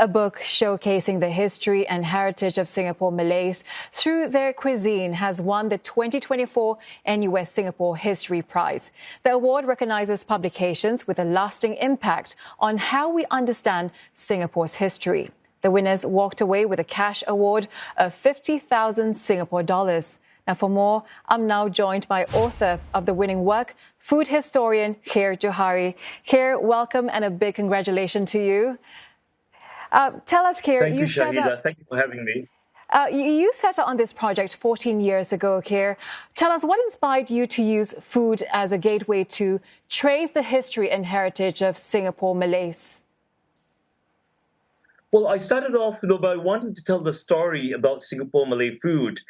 A book showcasing the history and heritage of Singapore Malays through their cuisine has won the 2024 NUS Singapore History Prize. The award recognizes publications with a lasting impact on how we understand Singapore's history. The winners walked away with a cash award of 50,000 Singapore dollars. Now, for more, I'm now joined by author of the winning work, food historian Khir Johari. Khir, welcome and a big congratulations to you. Tell us, Khir. Thank you, Shahida. Thank you for having me. You set out on this project 14 years ago, Khir. Tell us what inspired you to use food as a gateway to trace the history and heritage of Singapore Malays. Well, I started off by wanting to tell the story about Singapore Malay food,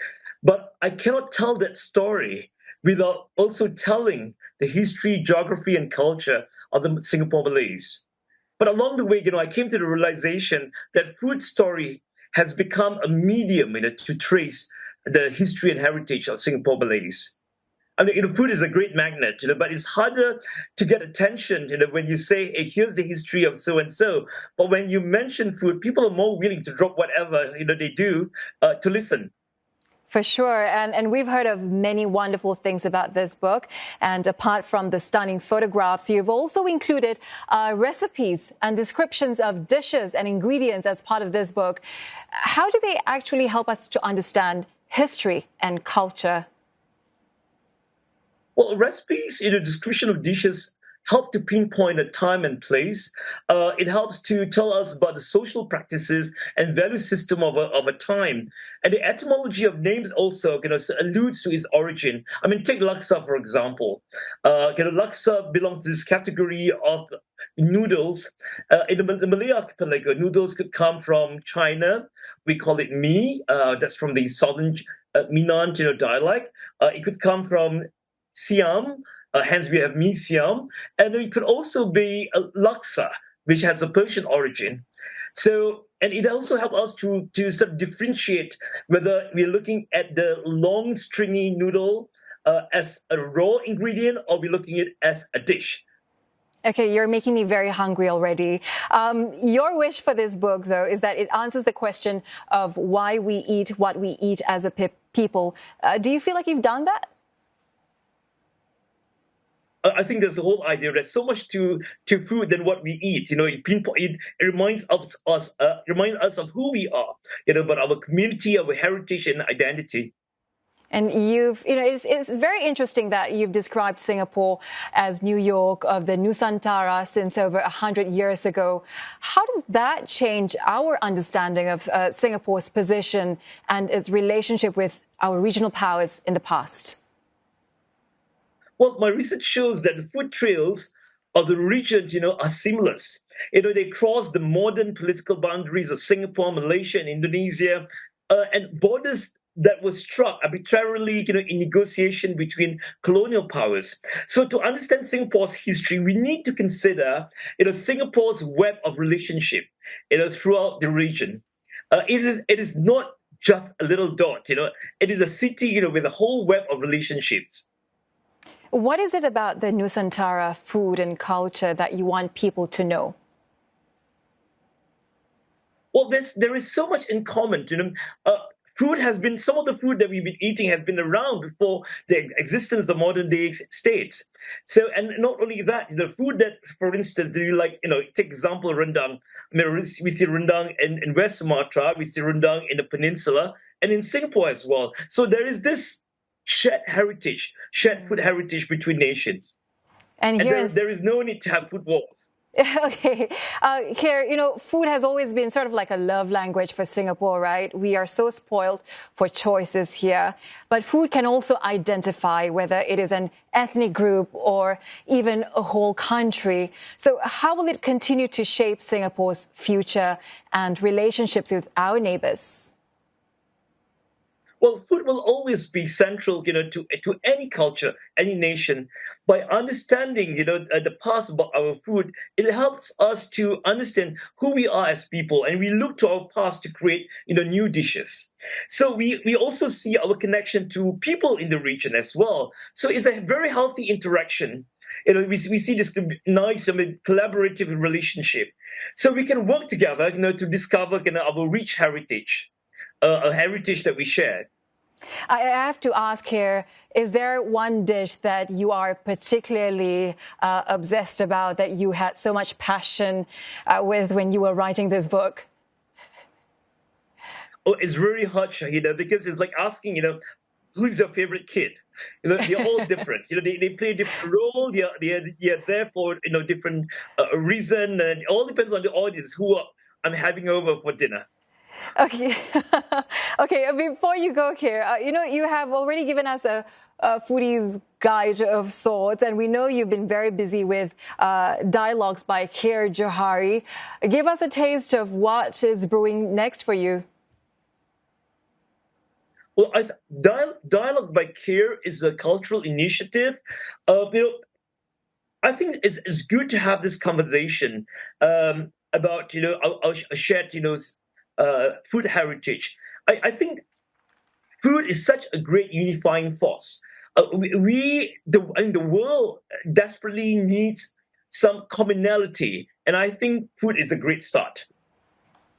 but I cannot tell that story without also telling the history, geography, and culture of the Singapore Malays. But along the way, I came to the realization that food story has become a medium to trace the history and heritage of Singapore Malays. I mean, food is a great magnet, but it's harder to get attention, when you say, hey, here's the history of so-and-so. But when you mention food, people are more willing to drop whatever, they do to listen. For sure. And we've heard of many wonderful things about this book. And apart from the stunning photographs, you've also included recipes and descriptions of dishes and ingredients as part of this book. How do they actually help us to understand history and culture? Well, recipes, description of dishes help to pinpoint a time and place. It helps to tell us about the social practices and value system of a time. And the etymology of names also alludes to its origin. I mean, take laksa, for example. Laksa belongs to this category of noodles. In the Malay archipelago, noodles could come from China. We call it mee. That's from the southern Minang dialect. It could come from Siam, hence we have mee Siam, and it could also be laksa, which has a Persian origin. So, and it also helps us to sort of differentiate whether we're looking at the long stringy noodle as a raw ingredient or we're looking at it as a dish. Okay, you're making me very hungry already. Your wish for this book, though, is that it answers the question of why we eat what we eat as a people. Do you feel like you've done that? I think there's the whole idea. There's so much to food than what we eat. It reminds us of who we are. But our community, our heritage, and identity. And it's very interesting that you've described Singapore as New York of the Nusantara since over 100 years ago. How does that change our understanding of Singapore's position and its relationship with our regional powers in the past? Well, my research shows that the food trails of the region, are seamless. They cross the modern political boundaries of Singapore, Malaysia, and Indonesia, and borders that were struck arbitrarily, in negotiation between colonial powers. So to understand Singapore's history, we need to consider, Singapore's web of relationship, throughout the region. It is not just a little dot, it is a city, with a whole web of relationships. What is it about the Nusantara food and culture that you want people to know? Well, there is so much in common. Food has been, some of the food that we've been eating has been around before the existence of the modern day states. So, and not only that, the food that, for instance, do you like, take example, rendang. I mean, we see rendang in West Sumatra, we see rendang in the peninsula, and in Singapore as well. So there is this shared food heritage between nations. And there is no need to have food wars. Okay. Here, food has always been sort of like a love language for Singapore, right? We are so spoiled for choices here. But food can also identify whether it is an ethnic group or even a whole country. So how will it continue to shape Singapore's future and relationships with our neighbors? Well, food will always be central, to any culture, any nation. By understanding, the past about our food, it helps us to understand who we are as people, and we look to our past to create, new dishes. So we also see our connection to people in the region as well. So it's a very healthy interaction, we see this nice, collaborative relationship. So we can work together, to discover our rich heritage, a heritage that we share. I have to ask here, is there one dish that you are particularly obsessed about, that you had so much passion with when you were writing this book? Oh, it's really hard, Shahida, because it's like asking, who's your favorite kid? They're all different. They play a different role. They're there for different reason, and it all depends on the audience who I'm having over for dinner. Okay, okay. Before you go, Khir, you have already given us a foodie's guide of sorts, and we know you've been very busy with dialogues by Khir Johari. Give us a taste of what is brewing next for you. Well, Dialogue by Khir is a cultural initiative. I think it's good to have this conversation about our shared food heritage. I think food is such a great unifying force. The world desperately needs some commonality, and I think food is a great start.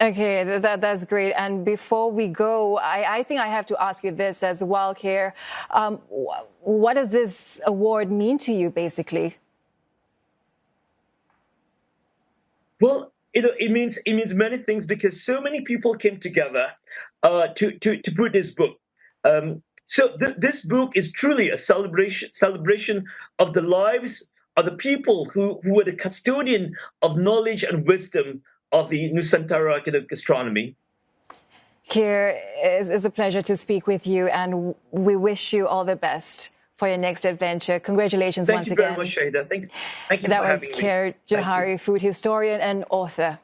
Okay, that's great. And before we go, I think I have to ask you this as well, Khir. What does this award mean to you, basically? Well, it means many things, because so many people came together to put this book. So this book is truly a celebration of the lives of the people who were the custodian of knowledge and wisdom of the Nusantara gastronomy. Khir, it's a pleasure to speak with you, and we wish you all the best for your next adventure. Congratulations once again. Thank you very much, Shahida. Thank you that for was having me. Khir Johari, food historian and author.